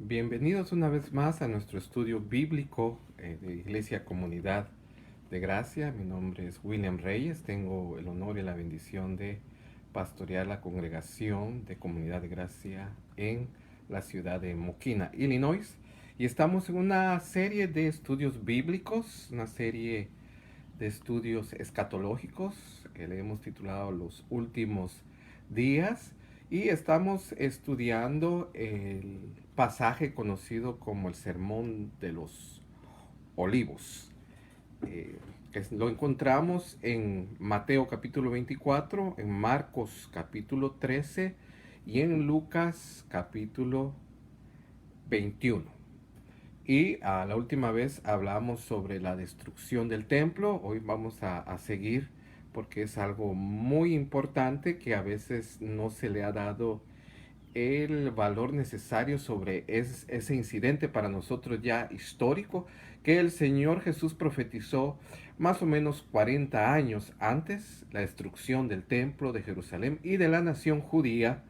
Bienvenidos una vez más a nuestro estudio bíblico de Iglesia Comunidad de Gracia. Mi nombre es William Reyes. Tengo el honor y la bendición de pastorear la congregación de Comunidad de Gracia en la ciudad de Mokina, Illinois. Y estamos en una serie de estudios bíblicos, una serie de estudios escatológicos que le hemos titulado Los Últimos Días. Y estamos estudiando el pasaje conocido como el Sermón de los Olivos. Lo encontramos en Mateo capítulo 24, en Marcos capítulo 13 y en Lucas capítulo 21. Y la última vez hablamos sobre la destrucción del templo. Hoy vamos a seguir porque es algo muy importante que a veces no se le ha dado el valor necesario sobre ese incidente para nosotros ya histórico que el Señor Jesús profetizó más o menos 40 años antes, la destrucción del templo de Jerusalén y de la nación judía.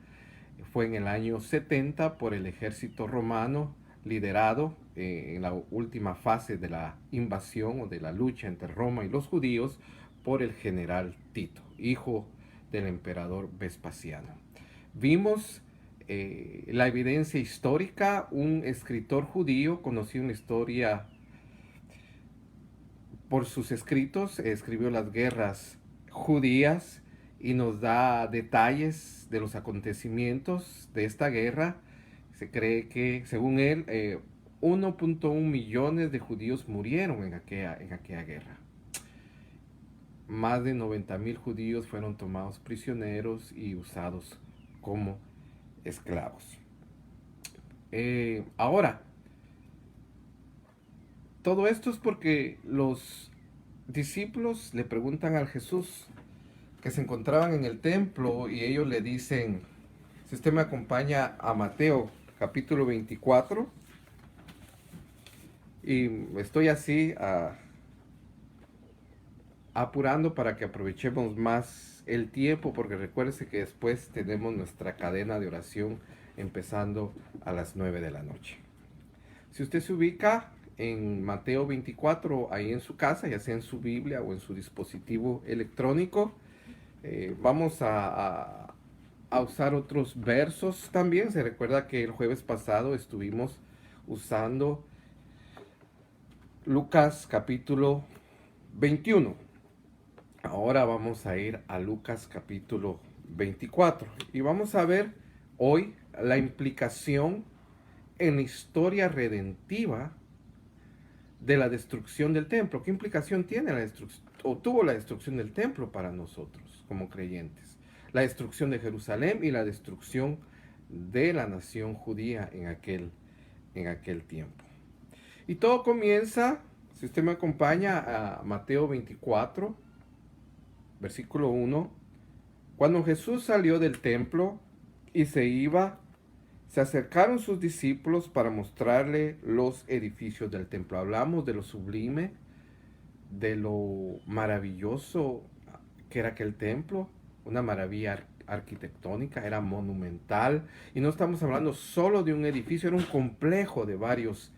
Fue en el año 70 por el ejército romano liderado en la última fase de la invasión o de la lucha entre Roma y los judíos por el general Tito, hijo del emperador Vespasiano. Vimos la evidencia histórica. Un escritor judío conocido en la historia por sus escritos, escribió las guerras judías y nos da detalles de los acontecimientos de esta guerra. Se cree que, según él, 1.1 millones de judíos murieron en aquella guerra. Más de 90,000 judíos fueron tomados prisioneros y usados como esclavos. Ahora, todo esto es porque los discípulos le preguntan al Jesús que se encontraban en el templo y ellos le dicen, si usted me acompaña a Mateo capítulo 24, y estoy así apurando para que aprovechemos más el tiempo, porque recuérdese que después tenemos nuestra cadena de oración empezando a las 9 de la noche. Si usted se ubica en Mateo 24, ahí en su casa, ya sea en su Biblia o en su dispositivo electrónico, vamos a usar otros versos también. Se recuerda que el jueves pasado estuvimos usando Lucas capítulo 21. Ahora vamos a ir a Lucas capítulo 24 y vamos a ver hoy la implicación en la historia redentiva de la destrucción del templo. ¿Qué implicación tiene la destrucción o tuvo la destrucción del templo para nosotros como creyentes? La destrucción de Jerusalén y la destrucción de la nación judía en aquel tiempo. Y todo comienza, si usted me acompaña, a Mateo 24, versículo 1. Cuando Jesús salió del templo y se iba, se acercaron sus discípulos para mostrarle los edificios del templo. Hablamos de lo sublime, de lo maravilloso que era aquel templo, una maravilla arquitectónica, era monumental. Y no estamos hablando solo de un edificio, era un complejo de varios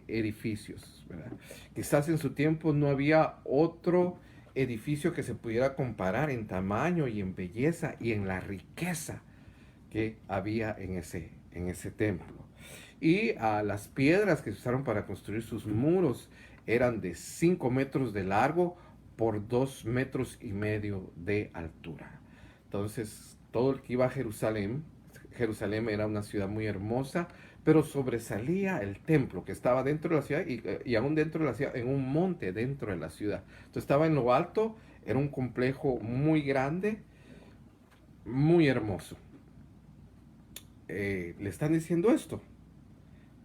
edificios, ¿verdad? Quizás en su tiempo no había otro edificio que se pudiera comparar en tamaño y en belleza y en la riqueza que había en ese templo. Y las piedras que se usaron para construir sus muros eran de 5 metros de largo por 2,5 metros de altura. Entonces, todo el que iba a Jerusalén, Jerusalén era una ciudad muy hermosa, pero sobresalía el templo que estaba dentro de la ciudad y aún dentro de la ciudad, en un monte dentro de la ciudad. Entonces estaba en lo alto, era un complejo muy grande, muy hermoso. Le están diciendo esto.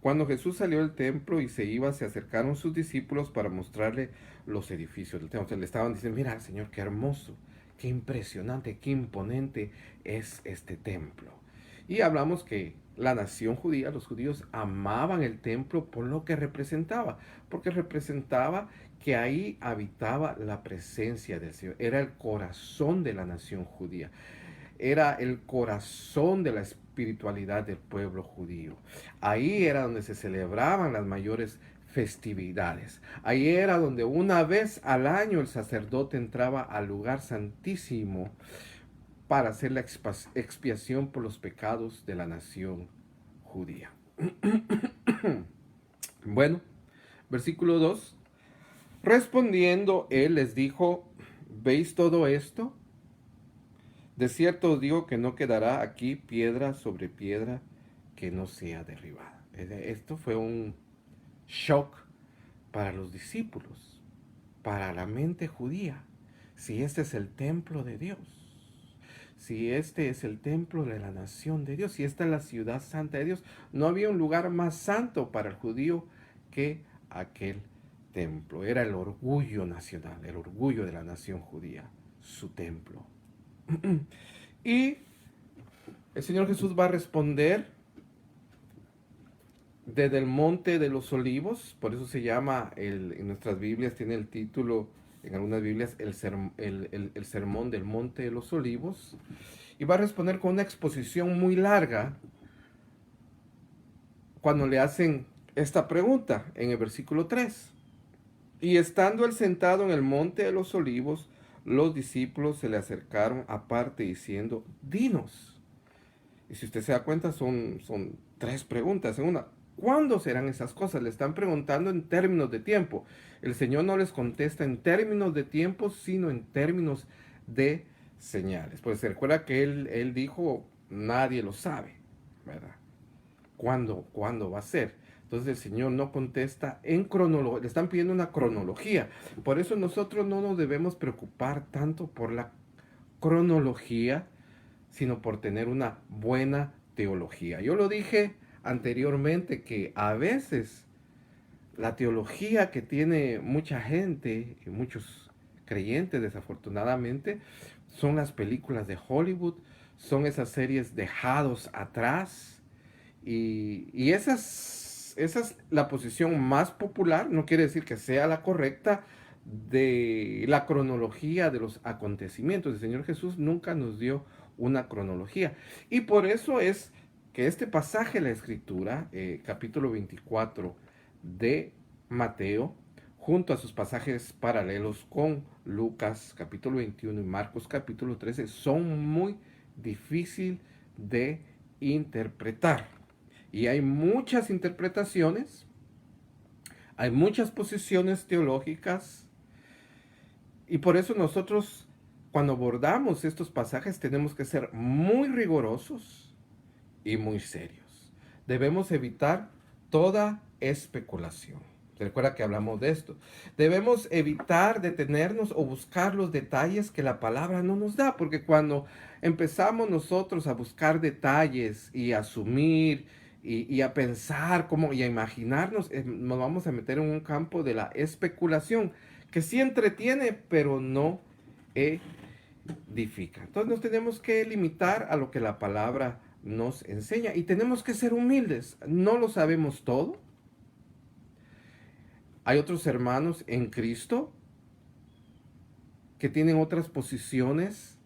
Cuando Jesús salió del templo y se iba, se acercaron sus discípulos para mostrarle los edificios del templo. Entonces le estaban diciendo, mira, Señor, qué hermoso, qué impresionante, qué imponente es este templo. Y hablamos que la nación judía, los judíos amaban el templo por lo que representaba, porque representaba que ahí habitaba la presencia del Señor. Era el corazón de la nación judía. Era el corazón de la espiritualidad del pueblo judío. Ahí era donde se celebraban las mayores festividades. Ahí era donde una vez al año el sacerdote entraba al lugar santísimo para hacer la expiación por los pecados de la nación judía. Bueno, versículo 2. Respondiendo, él les dijo: ¿veis todo esto? De cierto os digo que no quedará aquí piedra sobre piedra que no sea derribada. Esto fue un shock para los discípulos, para la mente judía. Si este es el templo de Dios, si este es el templo de la nación de Dios, si esta es la ciudad santa de Dios, no había un lugar más santo para el judío que aquel templo. Era el orgullo nacional, el orgullo de la nación judía, su templo. Y el Señor Jesús va a responder desde el Monte de los Olivos. Por eso se llama, en nuestras Biblias tiene el título, en algunas Biblias, el Sermón del Monte de los Olivos. Y va a responder con una exposición muy larga cuando le hacen esta pregunta en el versículo 3. Y estando él sentado en el Monte de los Olivos, los discípulos se le acercaron aparte diciendo: dinos. Y si usted se da cuenta, son tres preguntas en una. ¿Cuándo serán esas cosas? Le están preguntando en términos de tiempo. El Señor no les contesta en términos de tiempo, sino en términos de señales. Pues se recuerda que él dijo: nadie lo sabe, ¿verdad? ¿Cuándo va a ser? Entonces el Señor no contesta en cronología, le están pidiendo una cronología. Por eso nosotros no nos debemos preocupar tanto por la cronología, sino por tener una buena teología. Yo lo dije anteriormente que a veces la teología que tiene mucha gente y muchos creyentes, desafortunadamente, son las películas de Hollywood, son esas series dejados atrás, y esa es la posición más popular. No quiere decir que sea la correcta de la cronología de los acontecimientos. El Señor Jesús nunca nos dio una cronología. Y por eso es que este pasaje de la Escritura, capítulo 24 de Mateo, junto a sus pasajes paralelos con Lucas capítulo 21 y Marcos capítulo 13, son muy difíciles de interpretar. Y hay muchas interpretaciones, hay muchas posiciones teológicas, y por eso nosotros, cuando abordamos estos pasajes, tenemos que ser muy rigurosos y muy serios. Debemos evitar toda especulación. ¿Se recuerda que hablamos de esto? Debemos evitar detenernos o buscar los detalles que la palabra no nos da, porque cuando empezamos nosotros a buscar detalles y a asumir y a pensar y a imaginarnos, nos vamos a meter en un campo de la especulación que sí entretiene, pero no edifica. Entonces nos tenemos que limitar a lo que la palabra nos enseña y tenemos que ser humildes. No lo sabemos todo. Hay otros hermanos en Cristo que tienen otras posiciones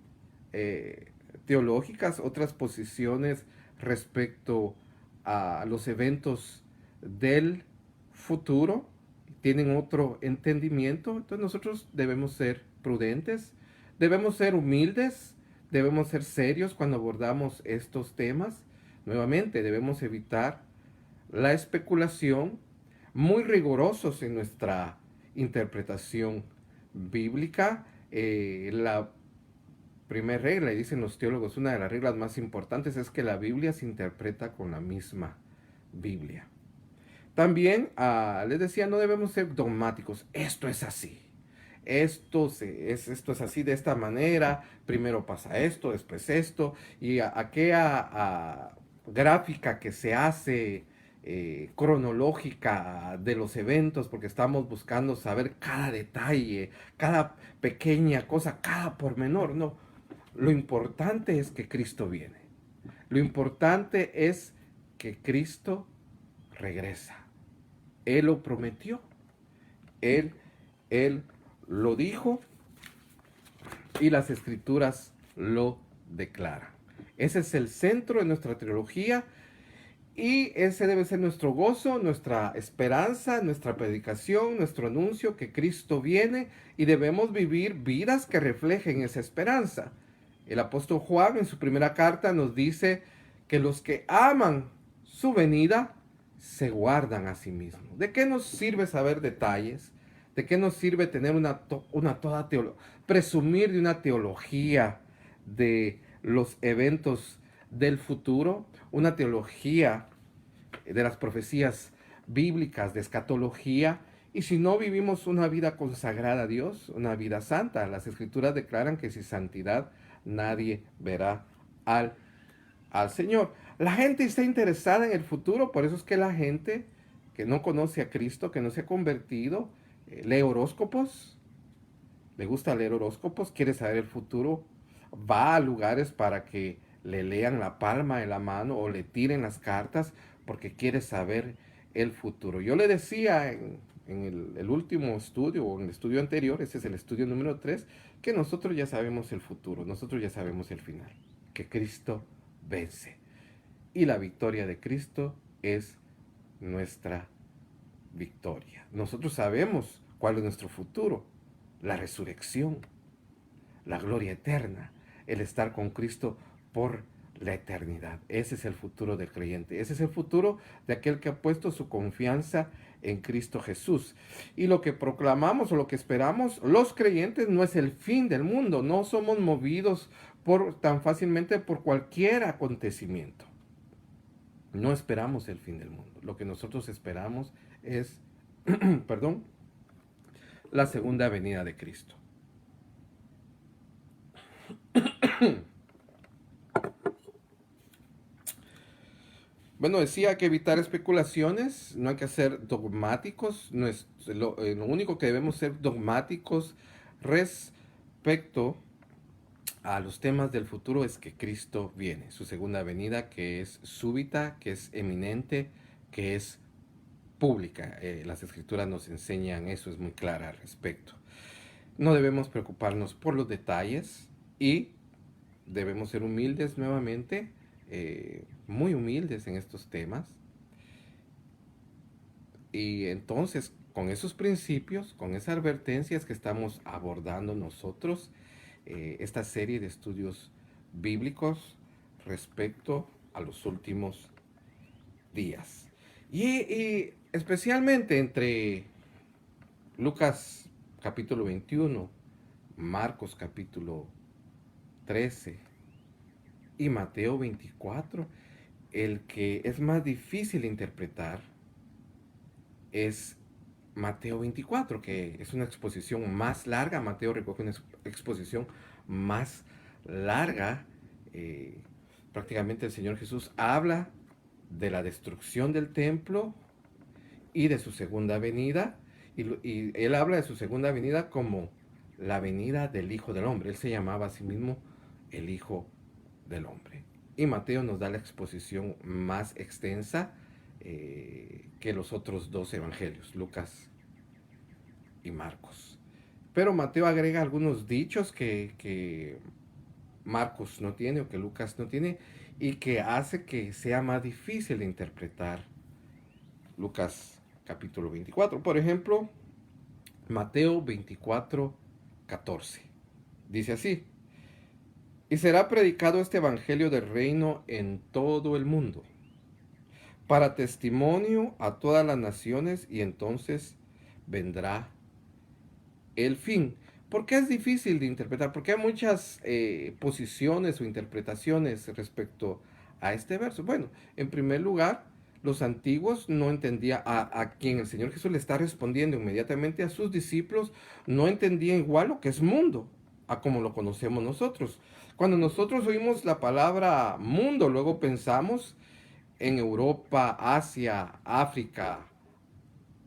teológicas, otras posiciones respecto a los eventos del futuro, tienen otro entendimiento. Entonces nosotros debemos ser prudentes, debemos ser humildes, debemos ser serios cuando abordamos estos temas. Nuevamente, debemos evitar la especulación, muy rigurosos en nuestra interpretación bíblica. La primera regla, y dicen los teólogos, una de las reglas más importantes es que la Biblia se interpreta con la misma Biblia. También les decía, no debemos ser dogmáticos. Esto es así. Esto es así de esta manera. Primero pasa esto, después esto. Y aquella gráfica que se hace cronológica de los eventos, porque estamos buscando saber cada detalle, cada pequeña cosa, cada pormenor. No, lo importante es que Cristo viene. Lo importante es que Cristo regresa. Él lo prometió. Él lo dijo y las escrituras lo declaran. Ese es el centro de nuestra teología y ese debe ser nuestro gozo, nuestra esperanza, nuestra predicación, nuestro anuncio que Cristo viene y debemos vivir vidas que reflejen esa esperanza. El apóstol Juan en su primera carta nos dice que los que aman su venida se guardan a sí mismos. ¿De qué nos sirve saber detalles? ¿De qué nos sirve tener presumir de una teología de los eventos del futuro? Una teología de las profecías bíblicas, de escatología, y si no vivimos una vida consagrada a Dios, una vida santa. Las escrituras declaran que sin santidad nadie verá al Señor. La gente está interesada en el futuro, por eso es que la gente que no conoce a Cristo, que no se ha convertido, lee horóscopos, le gusta leer horóscopos, quiere saber el futuro, va a lugares para que le lean la palma de la mano o le tiren las cartas porque quiere saber el futuro. Yo le decía en el último estudio o en el estudio anterior, ese es el estudio número 3, que nosotros ya sabemos el futuro, nosotros ya sabemos el final, que Cristo vence. Y la victoria de Cristo es nuestra victoria. Nosotros sabemos cuál es nuestro futuro, la resurrección, la gloria eterna, el estar con Cristo por la eternidad. Ese es el futuro del creyente. Ese es el futuro de aquel que ha puesto su confianza en Cristo Jesús. Y lo que proclamamos o lo que esperamos los creyentes no es el fin del mundo. No somos movidos tan fácilmente por cualquier acontecimiento. No esperamos el fin del mundo. Lo que nosotros esperamos es, perdón, la segunda venida de Cristo. Bueno, decía que evitar especulaciones, no hay que ser dogmáticos, lo único que debemos ser dogmáticos respecto a los temas del futuro es que Cristo viene, su segunda venida, que es súbita, que es eminente, que es pública. Las escrituras nos enseñan eso, es muy clara al respecto. No debemos preocuparnos por los detalles y debemos ser humildes nuevamente, muy humildes en estos temas. Y entonces, con esos principios, con esas advertencias que estamos abordando nosotros, esta serie de estudios bíblicos respecto a los últimos días. Y especialmente entre Lucas capítulo 21, Marcos capítulo 13 y Mateo 24, el que es más difícil de interpretar es Mateo 24, que es una exposición más larga. Mateo recoge una exposición más larga. Prácticamente el Señor Jesús habla de la destrucción del templo y de su segunda venida. Y él habla de su segunda venida como la venida del Hijo del Hombre. Él se llamaba a sí mismo el Hijo del Hombre. Y Mateo nos da la exposición más extensa que los otros dos evangelios, Lucas y Marcos. Pero Mateo agrega algunos dichos que Marcos no tiene o que Lucas no tiene y que hace que sea más difícil de interpretar Lucas capítulo 24. Por ejemplo, Mateo 24, 14. Dice así: y será predicado este evangelio del reino en todo el mundo, para testimonio a todas las naciones, y entonces vendrá el fin. ¿Por qué es difícil de interpretar? Porque hay muchas posiciones o interpretaciones respecto a este verso. Bueno, en primer lugar, los antiguos no entendían a quien el Señor Jesús le está respondiendo inmediatamente a sus discípulos, no entendían igual lo que es mundo, a como lo conocemos nosotros. Cuando nosotros oímos la palabra mundo, luego pensamos en Europa, Asia, África,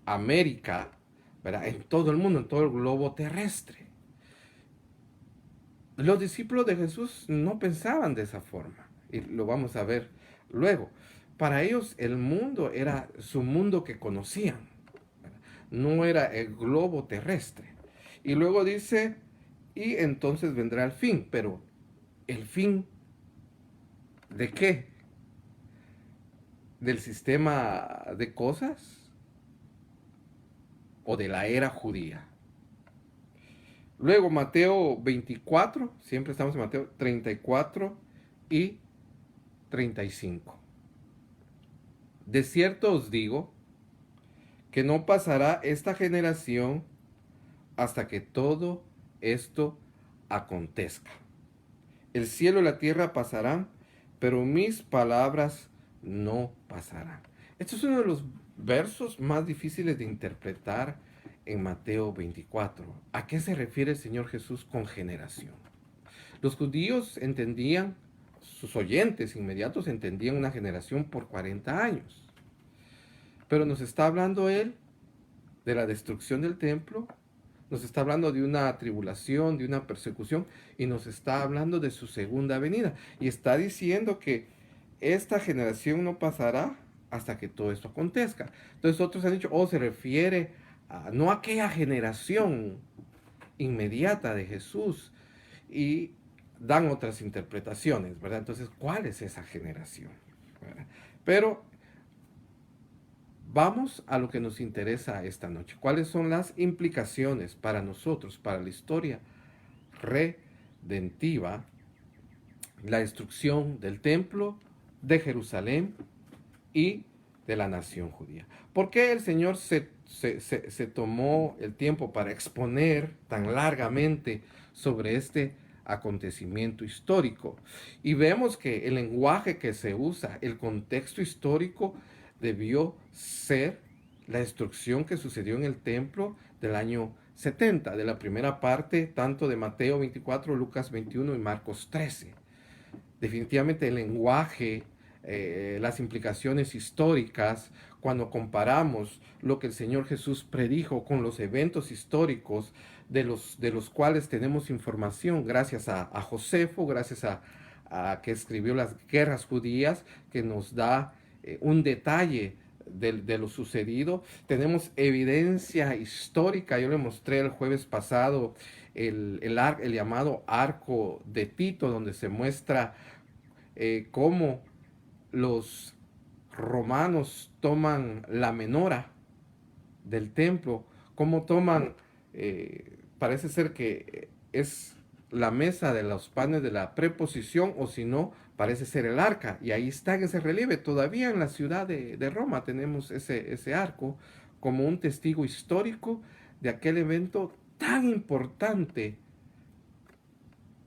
América, ¿verdad? En todo el mundo, en todo el globo terrestre. Los discípulos de Jesús no pensaban de esa forma, y lo vamos a ver luego. Para ellos el mundo era su mundo que conocían, ¿verdad? No era el globo terrestre. Y luego dice, y entonces vendrá el fin, pero el fin ¿De qué? ¿Del sistema de cosas o de la era judía? Luego Mateo 24, siempre estamos en Mateo 34 y 35. De cierto os digo que no pasará esta generación hasta que todo esto acontezca. El cielo y la tierra pasarán, pero mis palabras no pasarán. Este es uno de los versos más difíciles de interpretar en Mateo 24. ¿A qué se refiere el Señor Jesús con generación? Los judíos entendían, sus oyentes inmediatos entendían una generación por 40 años. Pero nos está hablando Él de la destrucción del templo, nos está hablando de una tribulación, de una persecución, y nos está hablando de su segunda venida. Y está diciendo que esta generación no pasará hasta que todo esto acontezca. Entonces otros han dicho, oh, se refiere a no a aquella generación inmediata de Jesús, y dan otras interpretaciones, ¿verdad? Entonces, ¿cuál es esa generación? ¿Verdad? Pero vamos a lo que nos interesa esta noche. ¿Cuáles son las implicaciones para nosotros, para la historia redentiva, la destrucción del templo de Jerusalén y de la nación judía? ¿Por qué el Señor se tomó el tiempo para exponer tan largamente sobre este acontecimiento histórico? Y vemos que el lenguaje que se usa, el contexto histórico, debió ser la destrucción que sucedió en el templo del año 70, de la primera parte tanto de Mateo 24, Lucas 21 y Marcos 13. Definitivamente el lenguaje, las implicaciones históricas, cuando comparamos lo que el Señor Jesús predijo con los eventos históricos de los cuales tenemos información gracias a Josefo, gracias a que escribió las guerras judías, que nos da un detalle de lo sucedido. Tenemos evidencia histórica. Yo le mostré el jueves pasado el llamado Arco de Tito, donde se muestra cómo los romanos toman la menora del templo, cómo toman, parece ser que es la mesa de los panes de la preposición, o si no, parece ser el arca, y ahí está en ese relieve. Todavía en la ciudad de Roma tenemos ese arco como un testigo histórico de aquel evento tan importante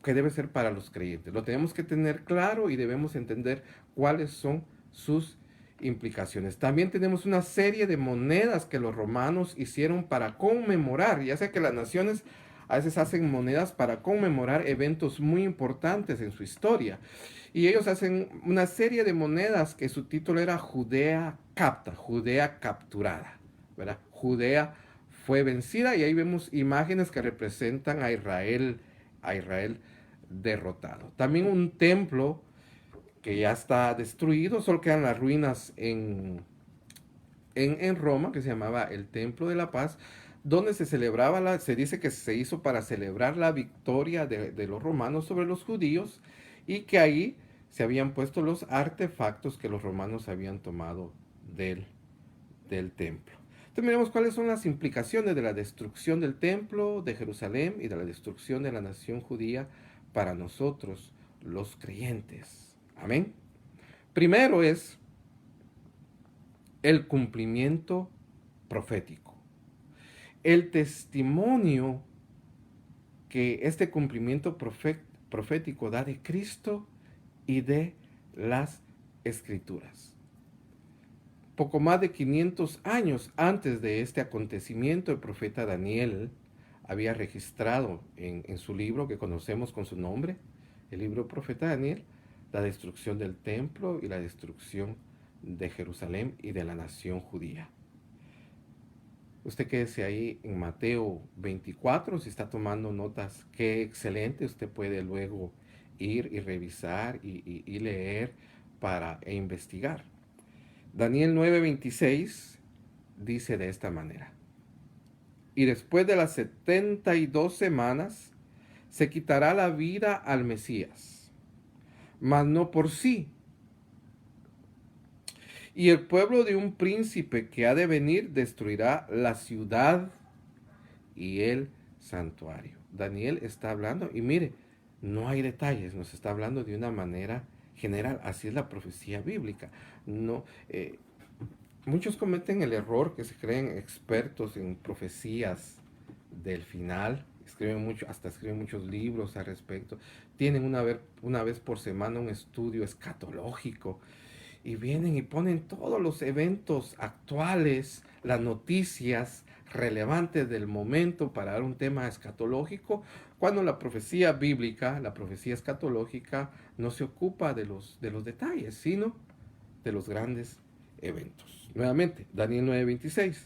que debe ser para los creyentes. Lo tenemos que tener claro y debemos entender cuáles son sus implicaciones. También tenemos una serie de monedas que los romanos hicieron para conmemorar, ya sea que las naciones a veces hacen monedas para conmemorar eventos muy importantes en su historia. Y ellos hacen una serie de monedas que su título era Judea capta, Judea capturada, ¿verdad? Judea fue vencida, y ahí vemos imágenes que representan a Israel derrotado. También un templo que ya está destruido, solo quedan las ruinas en Roma, que se llamaba el Templo de la Paz, donde se celebraba, se dice que se hizo para celebrar la victoria de los romanos sobre los judíos, y que ahí se habían puesto los artefactos que los romanos habían tomado del templo. Entonces miremos cuáles son las implicaciones de la destrucción del templo de Jerusalén y de la destrucción de la nación judía para nosotros, los creyentes. Amén. Primero es el cumplimiento profético. El testimonio que este cumplimiento profético da de Cristo y de las Escrituras. Poco más de 500 años antes de este acontecimiento, el profeta Daniel había registrado en su libro que conocemos con su nombre, el libro del profeta Daniel, la destrucción del templo y la destrucción de Jerusalén y de la nación judía. Usted quédese ahí en Mateo 24, si está tomando notas, qué excelente. Usted puede luego ir y revisar y leer e investigar. Daniel 9:26 dice de esta manera: y después de las 72 semanas se quitará la vida al Mesías, mas no por sí, Y el pueblo de un príncipe que ha de venir destruirá la ciudad y el santuario. Daniel está hablando, y mire, no hay detalles, nos está hablando de una manera general, así es la profecía bíblica. No, muchos cometen el error que se creen expertos en profecías del final, escriben mucho, hasta escriben muchos libros al respecto, tienen una vez por semana un estudio escatológico y vienen y ponen todos los eventos actuales, las noticias relevantes del momento para dar un tema escatológico, cuando la profecía bíblica, la profecía escatológica, no se ocupa de los detalles, sino de los grandes eventos. Nuevamente, Daniel 9:26.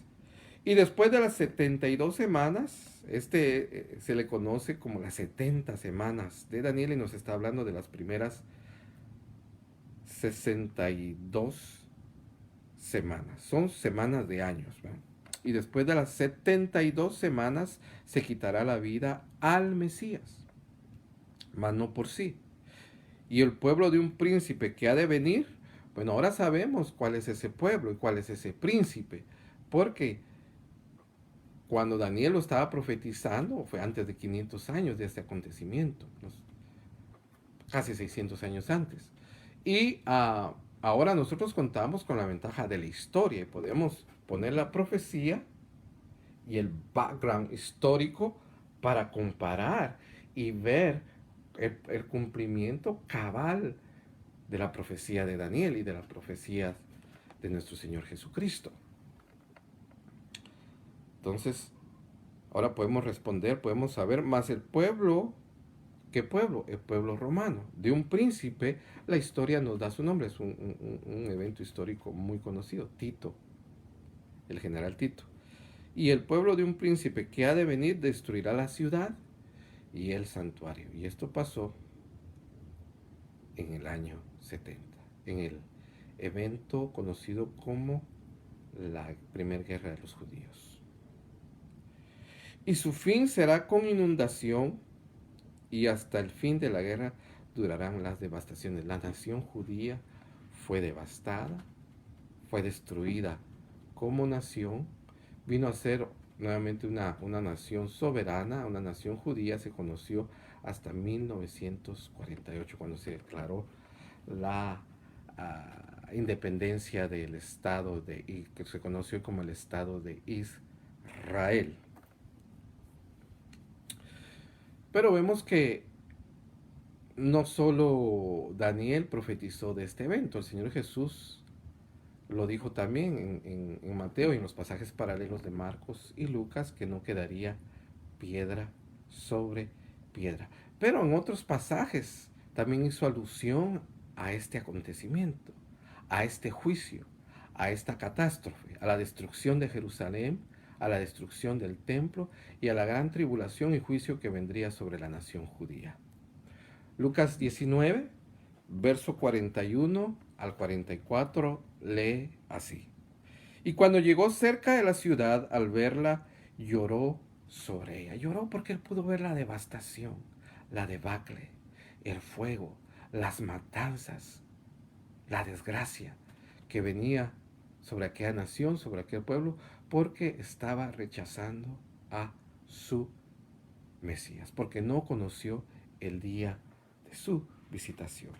Y después de las 72 semanas, se le conoce como las 70 semanas de Daniel y nos está hablando de las primeras 62 semanas. Son semanas de años, ¿verdad? Y después de las 72 semanas se quitará la vida al Mesías, mas no por sí. Y el pueblo de un príncipe que ha de venir, bueno, ahora sabemos cuál es ese pueblo y cuál es ese príncipe, porque cuando Daniel lo estaba profetizando, fue antes de 500 años de este acontecimiento, casi 600 años antes. Y ahora nosotros contamos con la ventaja de la historia y podemos poner la profecía y el background histórico para comparar y ver el cumplimiento cabal de la profecía de Daniel y de la profecía de nuestro Señor Jesucristo. Entonces, ahora podemos responder, podemos saber, más el pueblo, ¿qué pueblo? El pueblo romano. De un príncipe, la historia nos da su nombre, es un evento histórico muy conocido, Tito, el general Tito. Y el pueblo de un príncipe que ha de venir destruirá la ciudad y el santuario. Y esto pasó en el año 70, en el evento conocido como la primera guerra de los judíos. Y su fin será con inundación y hasta el fin de la guerra durarán las devastaciones. La nación judía fue devastada, fue destruida como nación, vino a ser nuevamente una nación soberana, una nación judía, se conoció hasta 1948, cuando se declaró la independencia del Estado que se conoció como el Estado de Israel. Pero vemos que no solo Daniel profetizó de este evento, el Señor Jesús lo dijo también en Mateo y en los pasajes paralelos de Marcos y Lucas, que no quedaría piedra sobre piedra. Pero en otros pasajes también hizo alusión a este acontecimiento, a este juicio, a esta catástrofe, a la destrucción de Jerusalén, a la destrucción del templo y a la gran tribulación y juicio que vendría sobre la nación judía. Lucas 19, verso 41 al 44, lee así. Y cuando llegó cerca de la ciudad, al verla, lloró sobre ella. Lloró porque él pudo ver la devastación, la debacle, el fuego, las matanzas, la desgracia que venía sobre aquella nación, sobre aquel pueblo, porque estaba rechazando a su Mesías, porque no conoció el día de su visitación.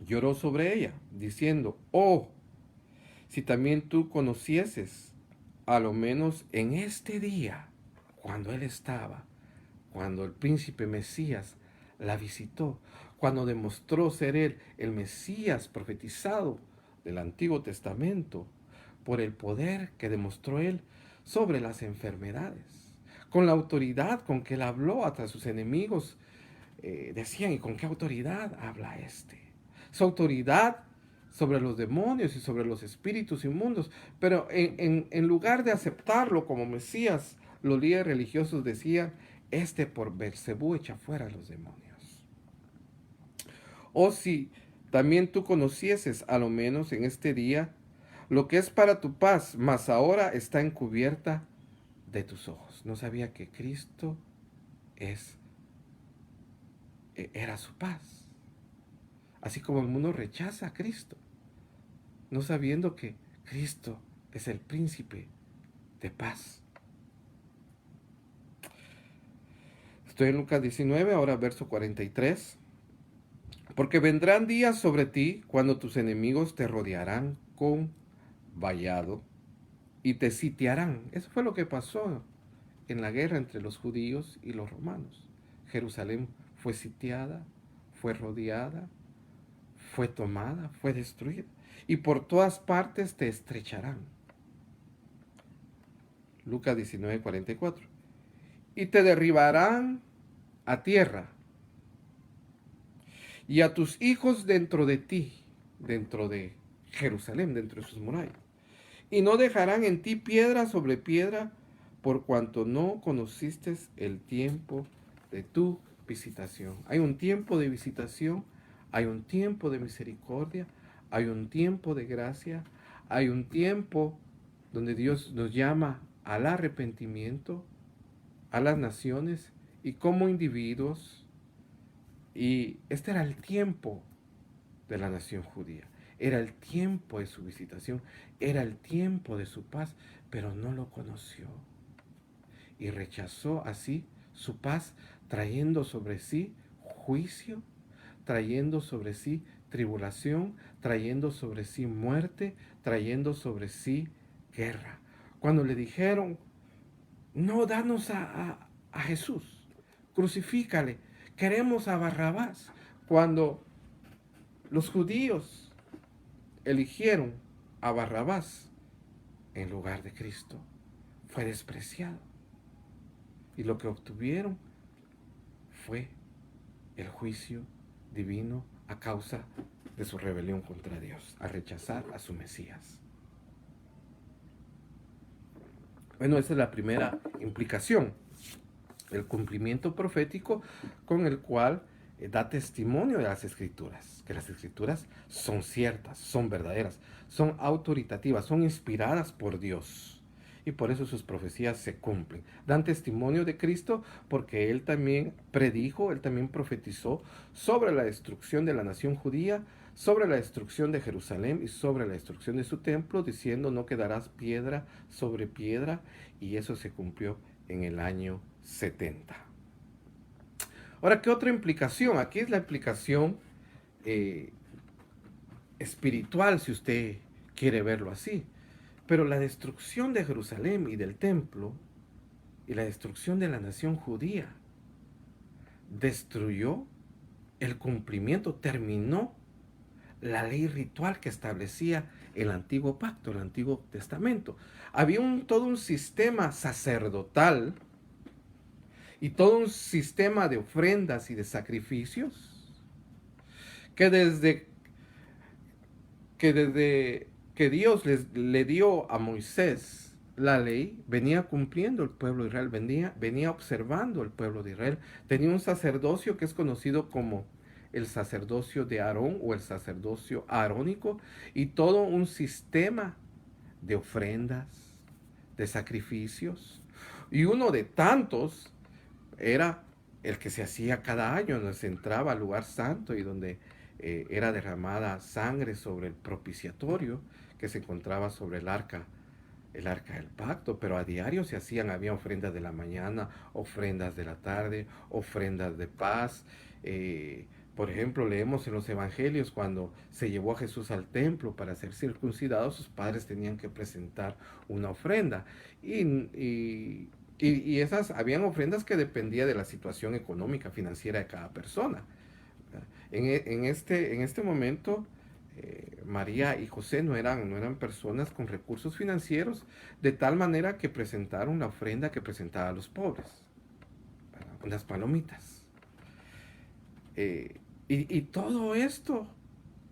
Lloró sobre ella, diciendo, oh, si también tú conocieses, a lo menos en este día, cuando él estaba, cuando el príncipe Mesías la visitó, cuando demostró ser él el Mesías profetizado del Antiguo Testamento, por el poder que demostró él sobre las enfermedades, con la autoridad con que él habló hasta sus enemigos, decían, ¿y con qué autoridad habla este? Su autoridad sobre los demonios y sobre los espíritus inmundos. Pero en lugar de aceptarlo como Mesías, los líderes religiosos decían, este por Beelzebú echa fuera a los demonios. O si también tú conocieses, a lo menos en este día, lo que es para tu paz, mas ahora está encubierta de tus ojos. No sabía que Cristo era su paz. Así como el mundo rechaza a Cristo, no sabiendo que Cristo es el príncipe de paz. Estoy en Lucas 19, ahora verso 43. Porque vendrán días sobre ti cuando tus enemigos te rodearán con vallado y te sitiarán. Eso fue lo que pasó en la guerra entre los judíos y los romanos. Jerusalén fue sitiada, fue rodeada, fue tomada, fue destruida. Y por todas partes te estrecharán. Lucas 19, 44. Y te derribarán a tierra, y a tus hijos dentro de ti, dentro de Jerusalén, dentro de sus murallas. Y no dejarán en ti piedra sobre piedra, por cuanto no conociste el tiempo de tu visitación. Hay un tiempo de visitación, hay un tiempo de misericordia, hay un tiempo de gracia, hay un tiempo donde Dios nos llama al arrepentimiento, a las naciones y como individuos. Y este era el tiempo de la nación judía. Era el tiempo de su visitación, era el tiempo de su paz, pero no lo conoció. Y rechazó así su paz, trayendo sobre sí juicio, trayendo sobre sí tribulación, trayendo sobre sí muerte, trayendo sobre sí guerra. Cuando le dijeron, no, danos a Jesús, crucifícale, queremos a Barrabás. Cuando los judíos eligieron a Barrabás en lugar de Cristo, fue despreciado. Y lo que obtuvieron fue el juicio divino a causa de su rebelión contra Dios, a rechazar a su Mesías. Bueno, esa es la primera implicación, el cumplimiento profético con el cual da testimonio de las Escrituras, que las Escrituras son ciertas, son verdaderas, son autoritativas, son inspiradas por Dios. Y por eso sus profecías se cumplen. Dan testimonio de Cristo porque Él también predijo, Él también profetizó sobre la destrucción de la nación judía, sobre la destrucción de Jerusalén y sobre la destrucción de su templo, diciendo no quedarás piedra sobre piedra, y eso se cumplió en el año 70. Ahora, ¿qué otra implicación? Aquí es la implicación espiritual, si usted quiere verlo así. Pero la destrucción de Jerusalén y del templo y la destrucción de la nación judía destruyó el cumplimiento, terminó la ley ritual que establecía el antiguo pacto, el antiguo testamento. Había todo un sistema sacerdotal y todo un sistema de ofrendas y de sacrificios que desde que Dios le dio a Moisés la ley, venía cumpliendo el pueblo de Israel, venía observando el pueblo de Israel. Tenía un sacerdocio que es conocido como el sacerdocio de Aarón o el sacerdocio arónico, y todo un sistema de ofrendas, de sacrificios. Y uno de tantos era el que se hacía cada año, donde se entraba al lugar santo y donde era derramada sangre sobre el propiciatorio que se encontraba sobre el arca del pacto, pero a diario se hacían, había ofrendas de la mañana, ofrendas de la tarde, ofrendas de paz. Por ejemplo, leemos en los evangelios cuando se llevó a Jesús al templo para ser circuncidado, sus padres tenían que presentar una ofrenda. Y esas, habían ofrendas que dependían de la situación económica, financiera de cada persona. En este momento, María y José no eran personas con recursos financieros, de tal manera que presentaron la ofrenda que presentaban los pobres, ¿verdad? Unas palomitas. Y todo esto,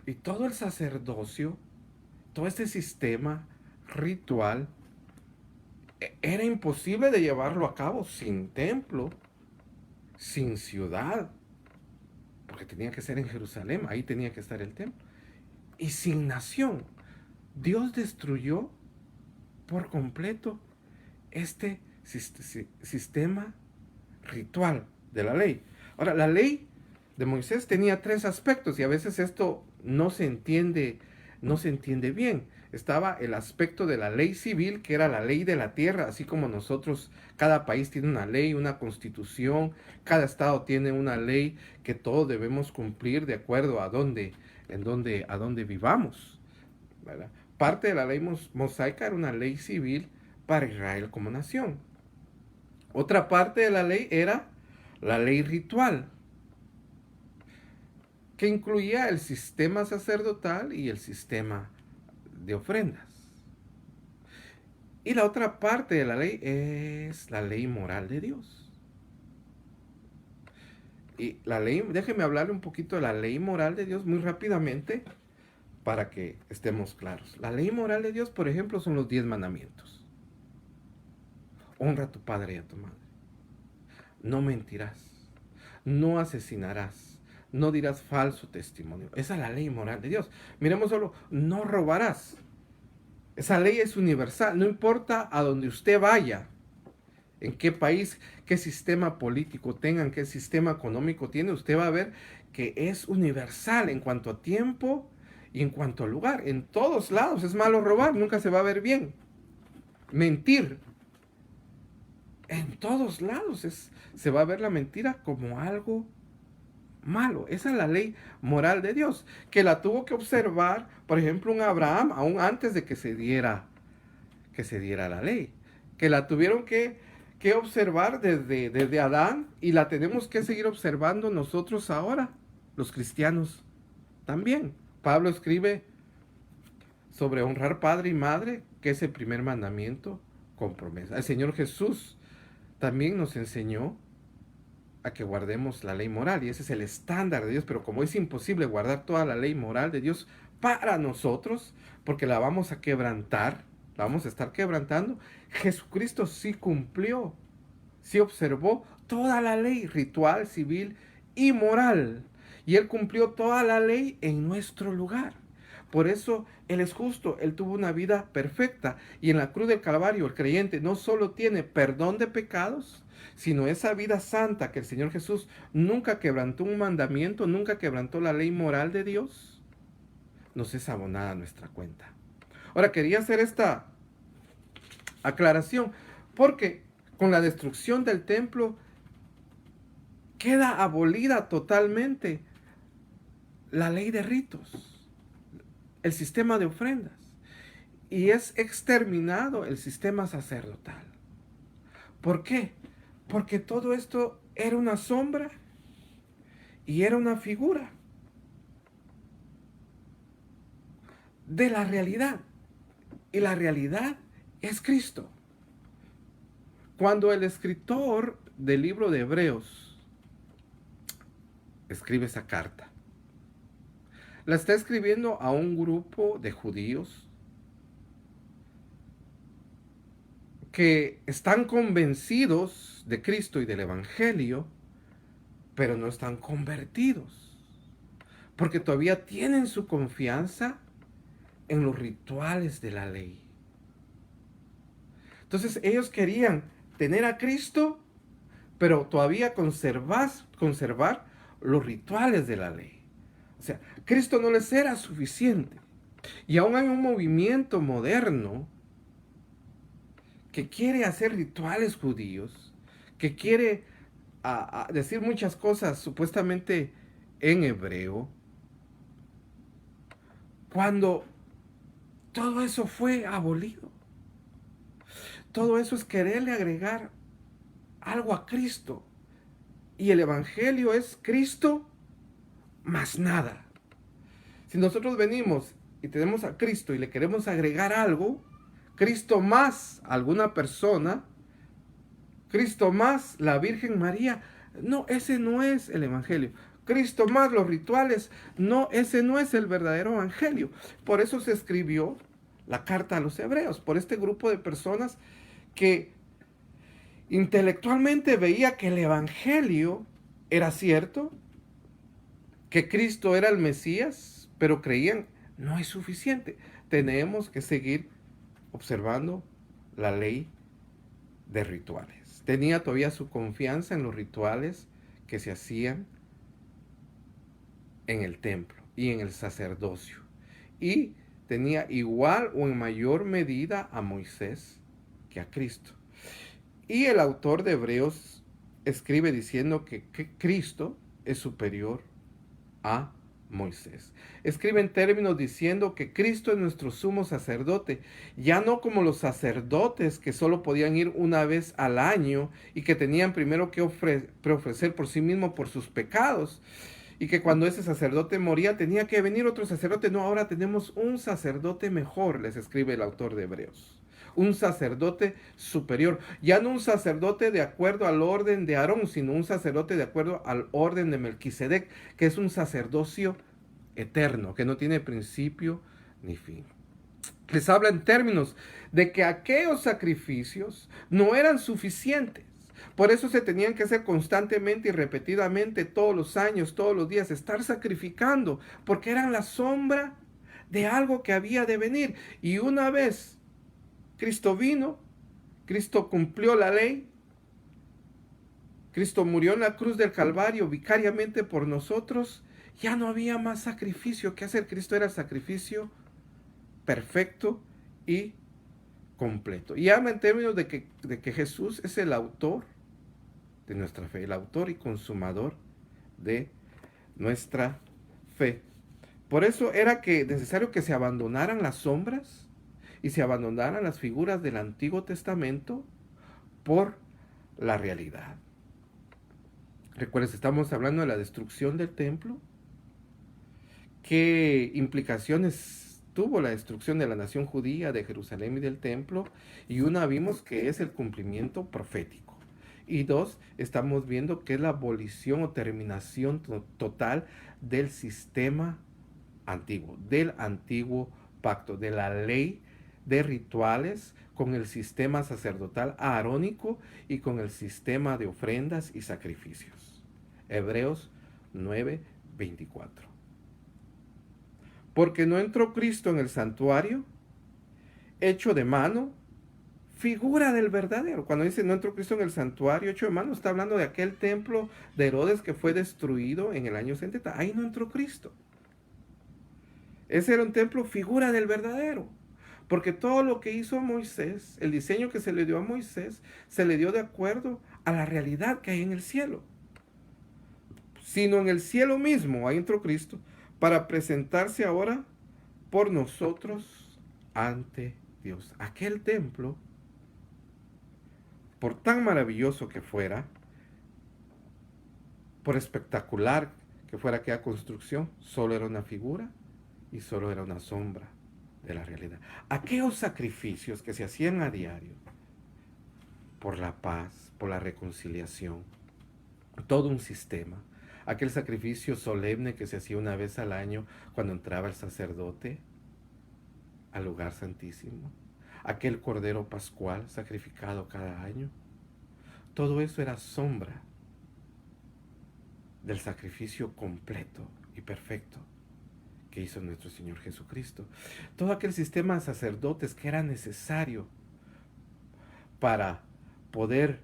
y todo el sacerdocio, todo este sistema ritual, era imposible de llevarlo a cabo sin templo, sin ciudad, porque tenía que ser en Jerusalén, ahí tenía que estar el templo, y sin nación. Dios destruyó por completo este sistema ritual de la ley. Ahora, la ley de Moisés tenía tres aspectos, y a veces esto no se entiende no se entiende bien. Estaba el aspecto de la ley civil, que era la ley de la tierra, así como nosotros, cada país tiene una ley, una constitución, cada estado tiene una ley que todos debemos cumplir de acuerdo a a dónde vivamos, ¿verdad? Parte de la ley mosaica era una ley civil para Israel como nación. Otra parte de la ley era la ley ritual, que incluía el sistema sacerdotal y el sistema de ofrendas. Y la otra parte de la ley es la ley moral de Dios. Y la ley, déjeme hablarle un poquito de la ley moral de Dios muy rápidamente para que estemos claros. La ley moral de Dios, por ejemplo, son los 10 mandamientos. Honra a tu padre y a tu madre. No mentirás. No asesinarás. No dirás falso testimonio. Esa es la ley moral de Dios. Miremos solo, no robarás. Esa ley es universal. No importa a donde usted vaya, en qué país, qué sistema político tengan, qué sistema económico tiene, usted va a ver que es universal en cuanto a tiempo y en cuanto a lugar. En todos lados es malo robar, nunca se va a ver bien. Mentir. En todos lados se va a ver la mentira como algo malo. Esa es la ley moral de Dios, que la tuvo que observar, por ejemplo, un Abraham, aún antes de que se diera la ley, que la tuvieron que observar desde Adán, y la tenemos que seguir observando nosotros ahora, los cristianos también. Pablo escribe sobre honrar padre y madre, que es el primer mandamiento con promesa. El Señor Jesús también nos enseñó a que guardemos la ley moral, y ese es el estándar de Dios, pero como es imposible guardar toda la ley moral de Dios para nosotros, porque la vamos a quebrantar, la vamos a estar quebrantando, Jesucristo sí cumplió, sí observó toda la ley ritual, civil y moral, y Él cumplió toda la ley en nuestro lugar. Por eso Él es justo, Él tuvo una vida perfecta, y en la cruz del Calvario el creyente no solo tiene perdón de pecados, sino esa vida santa que el Señor Jesús nunca quebrantó un mandamiento, nunca quebrantó la ley moral de Dios, nos es abonada a nuestra cuenta. Ahora, quería hacer esta aclaración porque con la destrucción del templo queda abolida totalmente la ley de ritos, el sistema de ofrendas, y es exterminado el sistema sacerdotal. ¿Por qué? Porque todo esto era una sombra y era una figura de la realidad. Y la realidad es Cristo. Cuando el escritor del libro de Hebreos escribe esa carta, la está escribiendo a un grupo de judíos que están convencidos de Cristo y del Evangelio, pero no están convertidos, porque todavía tienen su confianza en los rituales de la ley. Entonces ellos querían tener a Cristo, pero todavía conservar los rituales de la ley. O sea, Cristo no les era suficiente. Y aún hay un movimiento moderno que quiere hacer rituales judíos, que quiere decir muchas cosas supuestamente en hebreo, cuando todo eso fue abolido. Todo eso es quererle agregar algo a Cristo. Y el Evangelio es Cristo más nada. Si nosotros venimos y tenemos a Cristo y le queremos agregar algo, Cristo más alguna persona, Cristo más la Virgen María, no, ese no es el Evangelio. Cristo más los rituales, no, ese no es el verdadero Evangelio. Por eso se escribió la carta a los hebreos, por este grupo de personas que intelectualmente veía que el Evangelio era cierto, que Cristo era el Mesías, pero creían, no es suficiente, tenemos que seguir observando la ley de rituales. Tenía todavía su confianza en los rituales que se hacían en el templo y en el sacerdocio. Y tenía igual o en mayor medida a Moisés que a Cristo. Y el autor de Hebreos escribe diciendo que Cristo es superior a Moisés. Escribe en términos diciendo que Cristo es nuestro sumo sacerdote, ya no como los sacerdotes que solo podían ir una vez al año y que tenían primero que ofrecer por sí mismo por sus pecados, y que cuando ese sacerdote moría tenía que venir otro sacerdote. No, ahora tenemos un sacerdote mejor, les escribe el autor de Hebreos. Un sacerdote superior. Ya no un sacerdote de acuerdo al orden de Aarón, sino un sacerdote de acuerdo al orden de Melquisedec, que es un sacerdocio eterno, que no tiene principio ni fin. Les habla en términos de que aquellos sacrificios no eran suficientes. Por eso se tenían que hacer constantemente y repetidamente todos los años, todos los días, estar sacrificando, porque eran la sombra de algo que había de venir. Y una vez Cristo vino, Cristo cumplió la ley, Cristo murió en la cruz del Calvario vicariamente por nosotros, ya no había más sacrificio que hacer. Cristo era sacrificio perfecto y completo. Y habla en términos de que Jesús es el autor de nuestra fe, el autor y consumador de nuestra fe. Por eso era necesario que se abandonaran las sombras y se abandonaran las figuras del Antiguo Testamento por la realidad. Recuerden, estamos hablando de la destrucción del templo. ¿Qué implicaciones tuvo la destrucción de la nación judía, de Jerusalén y del templo? Y una, vimos que es el cumplimiento profético. Y dos, estamos viendo que es la abolición o terminación total del sistema antiguo, del antiguo pacto, de la ley de rituales con el sistema sacerdotal aarónico y con el sistema de ofrendas y sacrificios. Hebreos 9:24. Porque no entró Cristo en el santuario, hecho de mano, figura del verdadero. Cuando dice no entró Cristo en el santuario hecho de mano, está hablando de aquel templo de Herodes que fue destruido en el año 70. Ahí no entró Cristo. Ese era un templo figura del verdadero. Porque todo lo que hizo Moisés, el diseño que se le dio a Moisés, se le dio de acuerdo a la realidad que hay en el cielo. Sino en el cielo mismo, ahí entró Cristo, para presentarse ahora por nosotros ante Dios. Aquel templo, por tan maravilloso que fuera, por espectacular que fuera aquella construcción, solo era una figura y solo era una sombra de la realidad. Aquellos sacrificios que se hacían a diario por la paz, por la reconciliación, todo un sistema. Aquel sacrificio solemne que se hacía una vez al año cuando entraba el sacerdote al lugar santísimo. Aquel cordero pascual sacrificado cada año. Todo eso era sombra del sacrificio completo y perfecto que hizo nuestro Señor Jesucristo. Todo aquel sistema de sacerdotes que era necesario para poder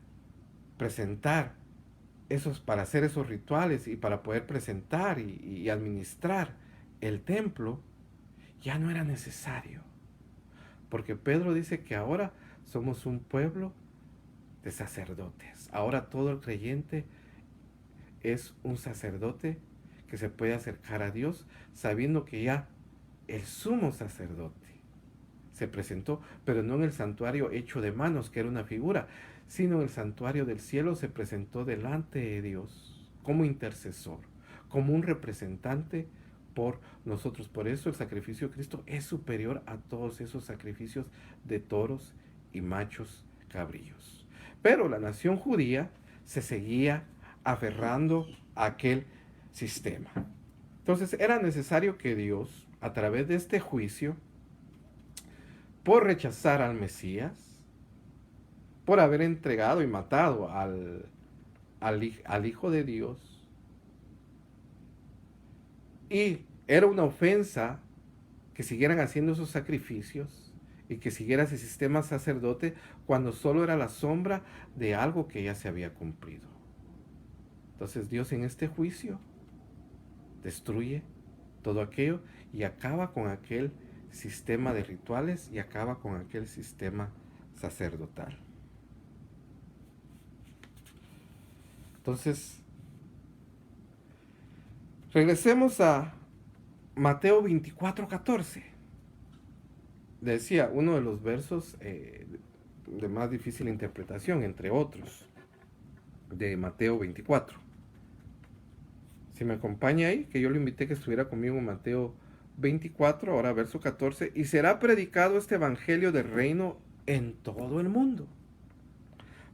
presentar para hacer esos rituales y para poder presentar y administrar el templo, ya no era necesario. Porque Pedro dice que ahora somos un pueblo de sacerdotes. Ahora todo el creyente es un sacerdote que se puede acercar a Dios sabiendo que ya el sumo sacerdote se presentó, pero no en el santuario hecho de manos, que era una figura, sino en el santuario del cielo se presentó delante de Dios como intercesor, como un representante por nosotros. Por eso el sacrificio de Cristo es superior a todos esos sacrificios de toros y machos cabríos. Pero la nación judía se seguía aferrando a aquel sistema. Entonces era necesario que Dios, a través de este juicio, por rechazar al Mesías, por haber entregado y matado al Hijo de Dios, y era una ofensa que siguieran haciendo esos sacrificios y que siguiera ese sistema sacerdote cuando solo era la sombra de algo que ya se había cumplido. Entonces Dios en este juicio destruye todo aquello y acaba con aquel sistema de rituales y acaba con aquel sistema sacerdotal. Entonces, regresemos a Mateo 24:14. Decía, uno de los versos de más difícil interpretación, entre otros, de Mateo 24. Si me acompaña ahí, que yo lo invité que estuviera conmigo en Mateo 24, ahora verso 14, y será predicado este evangelio del reino en todo el mundo,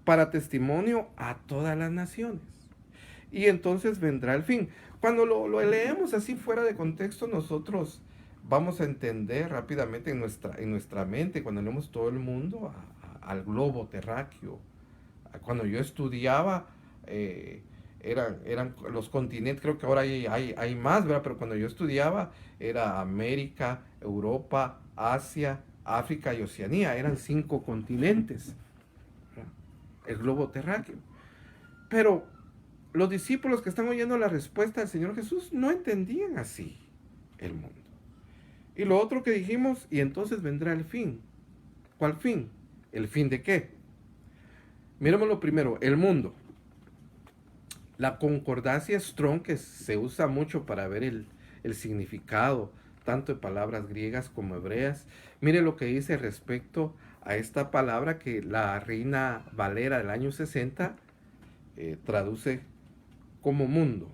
para testimonio a todas las naciones. Y entonces vendrá el fin. Cuando lo leemos así fuera de contexto, nosotros vamos a entender rápidamente en nuestra mente, cuando leemos todo el mundo, al globo terráqueo. Cuando yo estudiaba, eran los continentes, creo que ahora hay más, ¿verdad? Pero cuando yo estudiaba, era América, Europa, Asia, África y Oceanía. Eran 5 continentes, ¿verdad? El globo terráqueo. Pero los discípulos que están oyendo la respuesta del Señor Jesús no entendían así el mundo. Y lo otro que dijimos, y entonces vendrá el fin. ¿Cuál fin? ¿El fin de qué? Miremos lo primero, el mundo. La concordancia Strong, que se usa mucho para ver el significado, tanto de palabras griegas como hebreas. Mire lo que dice respecto a esta palabra que la Reina Valera del año 60 traduce como mundo,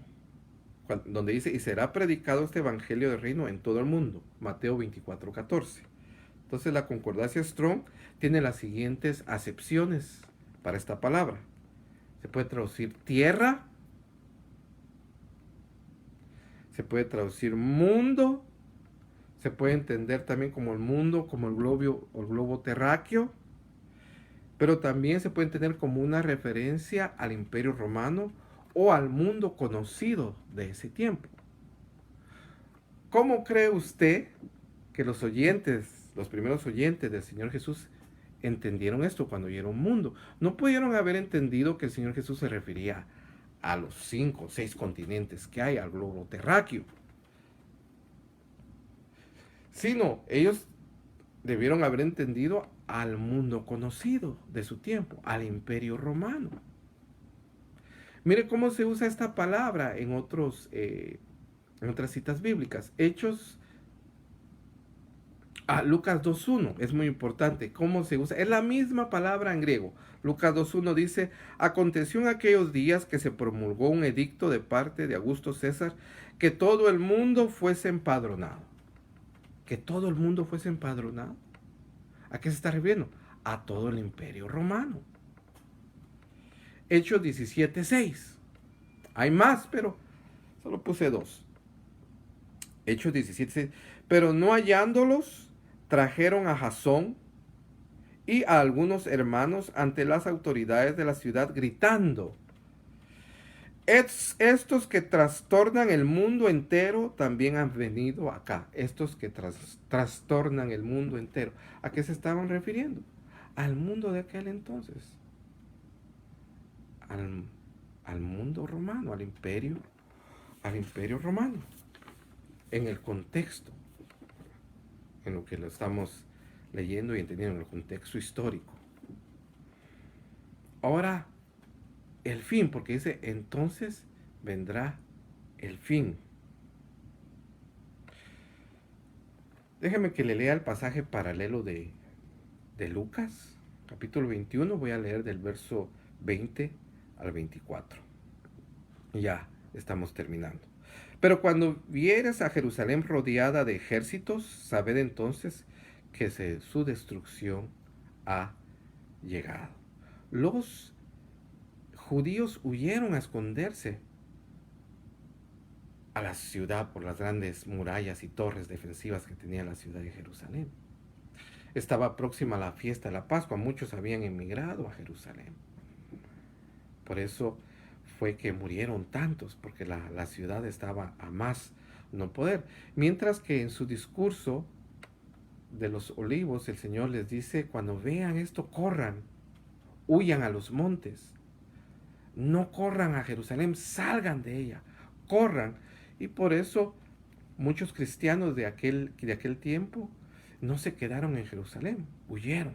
donde dice, y será predicado este evangelio del reino en todo el mundo, Mateo 24:14. Entonces la concordancia Strong tiene las siguientes acepciones para esta palabra. Se puede traducir tierra, se puede traducir mundo, se puede entender también como el mundo, como el globo terráqueo, pero también se puede entender como una referencia al Imperio Romano o al mundo conocido de ese tiempo. ¿Cómo cree usted que los primeros oyentes del Señor Jesús entendieron esto cuando oyeron mundo? No pudieron haber entendido que el Señor Jesús se refería a los 5 o 6 continentes que hay, al globo terráqueo, sino ellos debieron haber entendido al mundo conocido de su tiempo, al Imperio Romano. Mire cómo se usa esta palabra en otras citas bíblicas. Hechos, Lucas 2:1, es muy importante cómo se usa. Es la misma palabra en griego. Lucas 2:1 dice, aconteció en aquellos días que se promulgó un edicto de parte de Augusto César que todo el mundo fuese empadronado. Que todo el mundo fuese empadronado. ¿A qué se está refiriendo? A todo el Imperio Romano. Hechos 17:6. Hay más, pero solo puse 2. Hechos 17:6. Pero no hallándolos, trajeron a Jasón y a algunos hermanos ante las autoridades de la ciudad gritando, estos que trastornan el mundo entero también han venido acá. Estos que trastornan el mundo entero. ¿A qué se estaban refiriendo? Al mundo de aquel entonces. Al mundo romano, al imperio romano. En el contexto, en lo que lo estamos leyendo y entendiendo, en el contexto histórico. Ahora, el fin, porque dice, entonces vendrá el fin. Déjeme que le lea el pasaje paralelo de Lucas, capítulo 21, voy a leer del verso 20 al 24. Ya estamos terminando. Pero cuando vieres a Jerusalén rodeada de ejércitos, sabed entonces que su destrucción ha llegado. Los judíos huyeron a esconderse a la ciudad por las grandes murallas y torres defensivas que tenía la ciudad de Jerusalén. Estaba próxima la fiesta de la Pascua, muchos habían emigrado a Jerusalén. Por eso fue que murieron tantos, porque la ciudad estaba a más no poder. Mientras que en su discurso de los olivos, el Señor les dice, cuando vean esto, corran, huyan a los montes. No corran a Jerusalén, salgan de ella, corran. Y por eso muchos cristianos de aquel tiempo no se quedaron en Jerusalén, huyeron,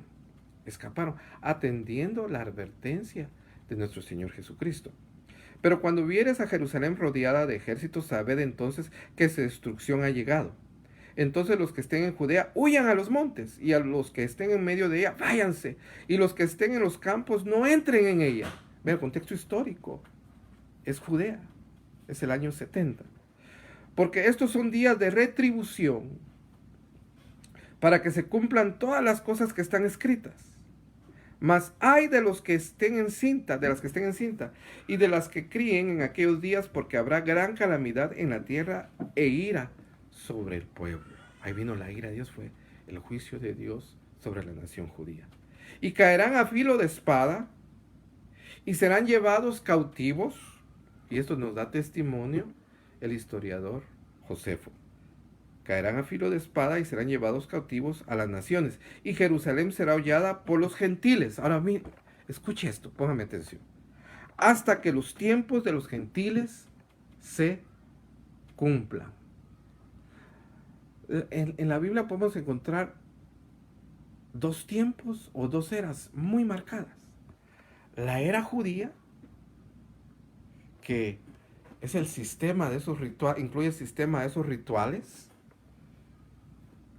escaparon, atendiendo la advertencia de nuestro Señor Jesucristo. Pero cuando vieres a Jerusalén rodeada de ejércitos, sabed entonces que su destrucción ha llegado. Entonces los que estén en Judea, huyan a los montes, y a los que estén en medio de ella, váyanse, y los que estén en los campos, no entren en ella. Ve, el contexto histórico es Judea, es el año 70. Porque estos son días de retribución, para que se cumplan todas las cosas que están escritas. Mas hay de los que estén en cinta, de las que estén en cinta, y de las que críen en aquellos días, porque habrá gran calamidad en la tierra e ira sobre el pueblo. Ahí vino la ira de Dios, fue el juicio de Dios sobre la nación judía. Y caerán a filo de espada, y serán llevados cautivos, y esto nos da testimonio el historiador Josefo. Caerán a filo de espada y serán llevados cautivos a las naciones. Y Jerusalén será hollada por los gentiles. Ahora, escuche esto, póngame atención. Hasta que los tiempos de los gentiles se cumplan. En la Biblia podemos encontrar dos tiempos o dos eras muy marcadas. La era judía, que es el sistema de esos rituales, incluye el sistema de esos rituales,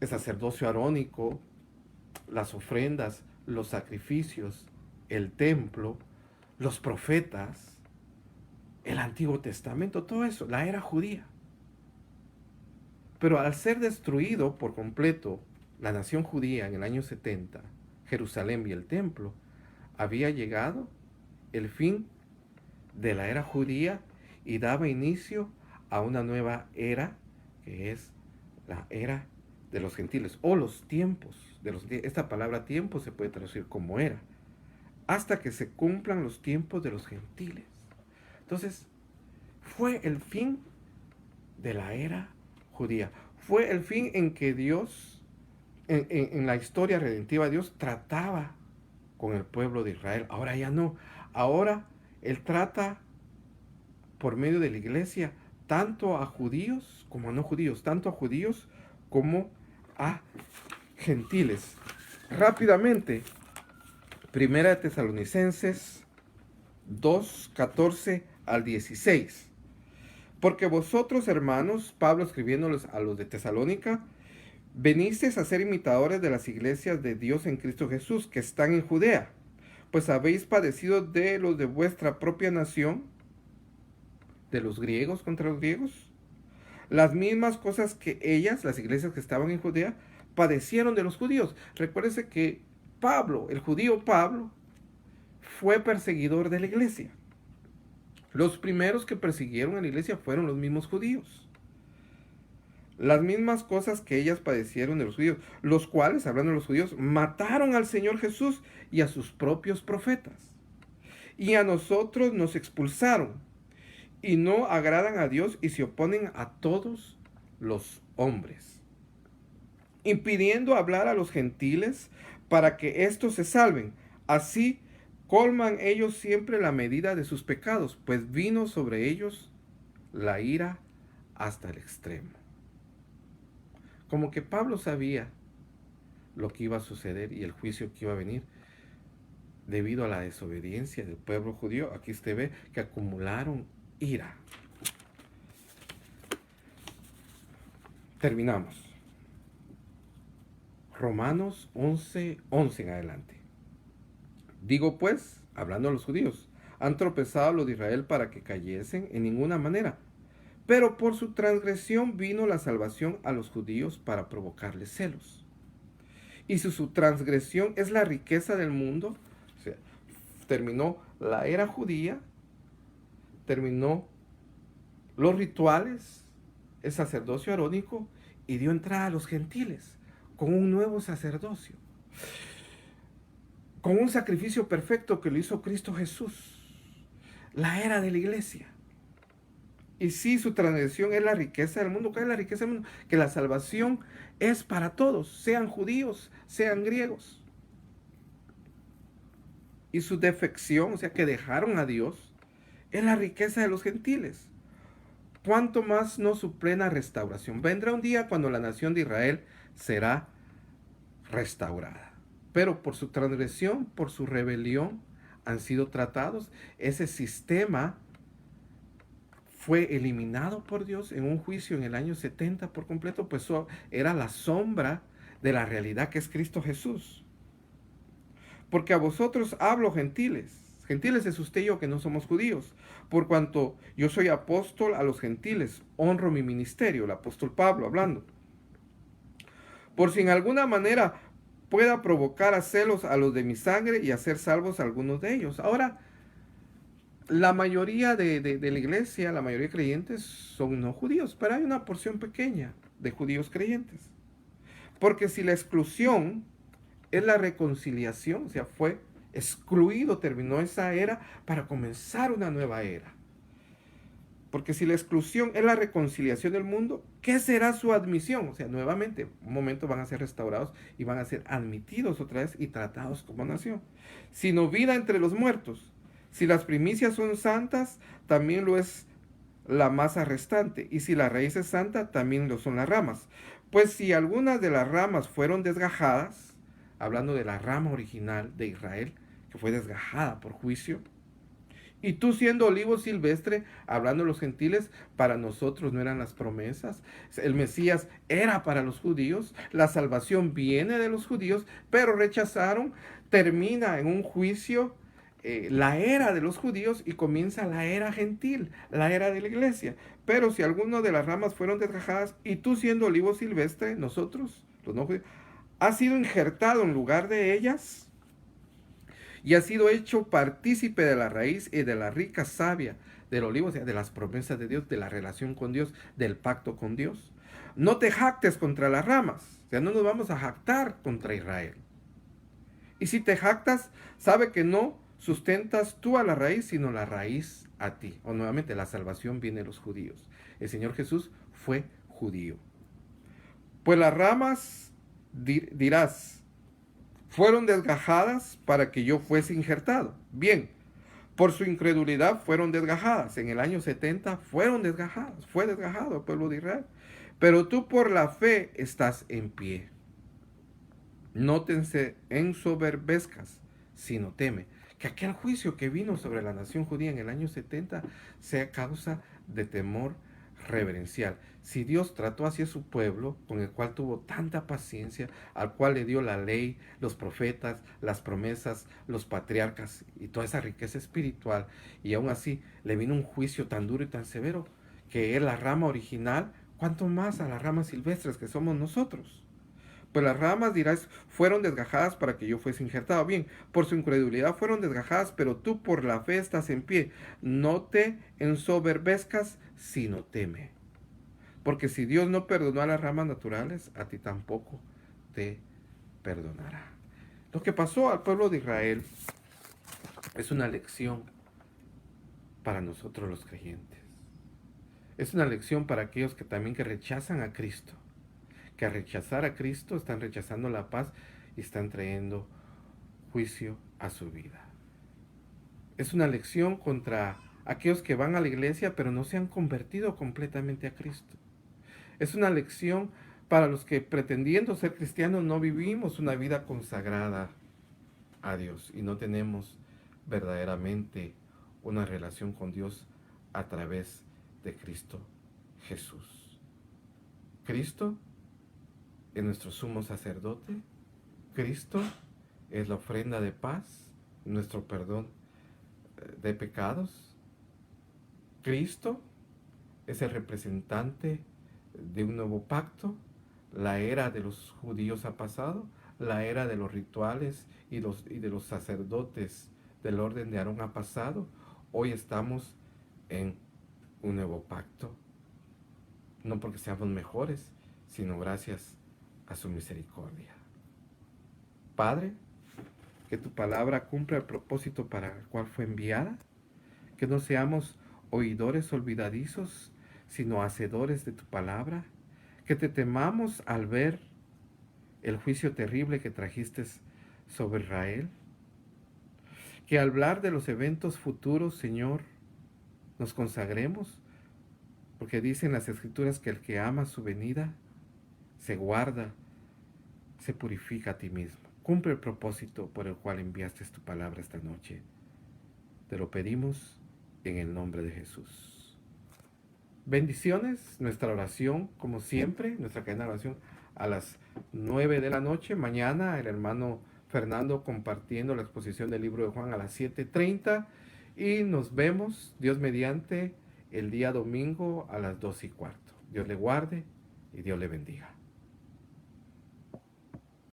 el sacerdocio arónico, las ofrendas, los sacrificios, el templo, los profetas, el Antiguo Testamento, todo eso, la era judía. Pero al ser destruido por completo la nación judía en el año 70, Jerusalén y el templo, había llegado el fin de la era judía y daba inicio a una nueva era, que es la era de los gentiles, o los tiempos de los gentiles. Esta palabra tiempo se puede traducir como era, hasta que se cumplan los tiempos de los gentiles. Entonces, fue el fin de la era judía. Fue el fin en que Dios, en la historia redentiva, Dios trataba con el pueblo de Israel. Ahora ya no. Ahora Él trata por medio de la iglesia tanto a judíos como a no judíos, tanto a judíos como a gentiles. Rápidamente, Primera de Tesalonicenses 2, 14 al 16. Porque vosotros, hermanos, Pablo escribiéndoles a los de Tesalónica, venisteis a ser imitadores de las iglesias de Dios en Cristo Jesús, que están en Judea, pues habéis padecido de los de vuestra propia nación, de los griegos contra los griegos, las mismas cosas que ellas, las iglesias que estaban en Judea, padecieron de los judíos. Recuérdese que Pablo, el judío Pablo, fue perseguidor de la iglesia. Los primeros que persiguieron a la iglesia fueron los mismos judíos. Las mismas cosas que ellas padecieron de los judíos, los cuales, hablando de los judíos, mataron al Señor Jesús y a sus propios profetas. Y a nosotros nos expulsaron, y no agradan a Dios y se oponen a todos los hombres, impidiendo hablar a los gentiles para que éstos se salven. Así colman ellos siempre la medida de sus pecados, pues vino sobre ellos la ira hasta el extremo. Como que Pablo sabía lo que iba a suceder y el juicio que iba a venir debido a la desobediencia del pueblo judío. Aquí usted ve que acumularon ira. Terminamos. Romanos 11, 11 en adelante. Digo pues, hablando a los judíos, han tropezado los de Israel para que cayesen en ninguna manera, pero por su transgresión vino la salvación a los judíos para provocarles celos. Y si su transgresión es la riqueza del mundo, o sea, terminó la era judía, terminó los rituales, el sacerdocio arónico, y dio entrada a los gentiles con un nuevo sacerdocio, con un sacrificio perfecto que lo hizo Cristo Jesús, la era de la iglesia. Y si su transgresión es la riqueza del mundo, ¿qué es la riqueza del mundo? Que la salvación es para todos, sean judíos, sean griegos. Y su defección, o sea, que dejaron a Dios, es la riqueza de los gentiles. ¿Cuánto más no su plena restauración? Vendrá un día cuando la nación de Israel será restaurada. Pero por su transgresión, por su rebelión, han sido tratados. Ese sistema fue eliminado por Dios en un juicio en el año 70 por completo, pues eso era la sombra de la realidad que es Cristo Jesús. Porque a vosotros hablo, gentiles. Gentiles es usted y yo que no somos judíos. Por cuanto yo soy apóstol a los gentiles, honro mi ministerio, el apóstol Pablo hablando. Por si en alguna manera pueda provocar a celos a los de mi sangre y hacer salvos a algunos de ellos. Ahora, la mayoría de la iglesia, la mayoría de creyentes son no judíos, pero hay una porción pequeña de judíos creyentes. Porque si la exclusión es la reconciliación, o sea, fue excluido, terminó esa era para comenzar una nueva era. Porque si la exclusión es la reconciliación del mundo, ¿qué será su admisión? O sea, nuevamente, un momento van a ser restaurados y van a ser admitidos otra vez y tratados como nación. Sino vida entre los muertos. Si las primicias son santas, también lo es la masa restante. Y si la raíz es santa, también lo son las ramas. Pues si algunas de las ramas fueron desgajadas, hablando de la rama original de Israel, que fue desgajada por juicio, y tú siendo olivo silvestre, hablando de los gentiles, para nosotros no eran las promesas. El Mesías era para los judíos, la salvación viene de los judíos, pero rechazaron, termina en un juicio la era de los judíos y comienza la era gentil, la era de la iglesia. Pero si alguna de las ramas fueron desgajadas y tú siendo olivo silvestre, nosotros, los no judíos, has sido injertado en lugar de ellas y ha sido hecho partícipe de la raíz y de la rica savia del olivo, o sea, de las promesas de Dios, de la relación con Dios, del pacto con Dios. No te jactes contra las ramas, o sea, no nos vamos a jactar contra Israel. Y si te jactas, sabe que no sustentas tú a la raíz, sino la raíz a ti. O nuevamente, la salvación viene de los judíos. El Señor Jesús fue judío. Pues las ramas, dirás, fueron desgajadas para que yo fuese injertado. Bien, por su incredulidad fueron desgajadas. En el año 70 fueron desgajadas. Fue desgajado el pueblo de Israel. Pero tú por la fe estás en pie. No te ensoberbezcas, sino teme. Que aquel juicio que vino sobre la nación judía en el año 70 sea causa de temor reverencial. Si Dios trató así a su pueblo, con el cual tuvo tanta paciencia, al cual le dio la ley, los profetas, las promesas, los patriarcas y toda esa riqueza espiritual, y aún así le vino un juicio tan duro y tan severo, que es la rama original, ¿cuánto más a las ramas silvestres que somos nosotros? Pues las ramas, dirás, fueron desgajadas para que yo fuese injertado. Bien, por su incredulidad fueron desgajadas, pero tú por la fe estás en pie. No te ensoberbezcas, sino teme. Porque si Dios no perdonó a las ramas naturales, a ti tampoco te perdonará. Lo que pasó al pueblo de Israel es una lección para nosotros los creyentes. Es una lección para aquellos que también que rechazan a Cristo. Que al rechazar a Cristo están rechazando la paz y están trayendo juicio a su vida. Es una lección contra aquellos que van a la iglesia pero no se han convertido completamente a Cristo. Es una lección para los que pretendiendo ser cristianos no vivimos una vida consagrada a Dios y no tenemos verdaderamente una relación con Dios a través de Cristo Jesús. Cristo es nuestro sumo sacerdote. Cristo es la ofrenda de paz, nuestro perdón de pecados. Cristo es el representante de un nuevo pacto. La era de los judíos ha pasado, la era de los rituales y de los sacerdotes del orden de Aarón ha pasado. Hoy estamos en un nuevo pacto, no porque seamos mejores, sino gracias a su misericordia. Padre, que tu palabra cumpla el propósito para el cual fue enviada, que no seamos oidores olvidadizos, sino hacedores de tu palabra, que te temamos al ver el juicio terrible que trajiste sobre Israel, que al hablar de los eventos futuros, Señor, nos consagremos, porque dicen las Escrituras que el que ama su venida se guarda se purifica a ti mismo. Cumple el propósito por el cual enviaste tu palabra esta noche. Te lo pedimos en el nombre de Jesús. Bendiciones, nuestra oración, como siempre, nuestra cadena de oración a las 9 de la noche. Mañana el hermano Fernando compartiendo la exposición del libro de Juan a las 7:30. Y nos vemos, Dios mediante, el día domingo a las 2:15. Dios le guarde y Dios le bendiga.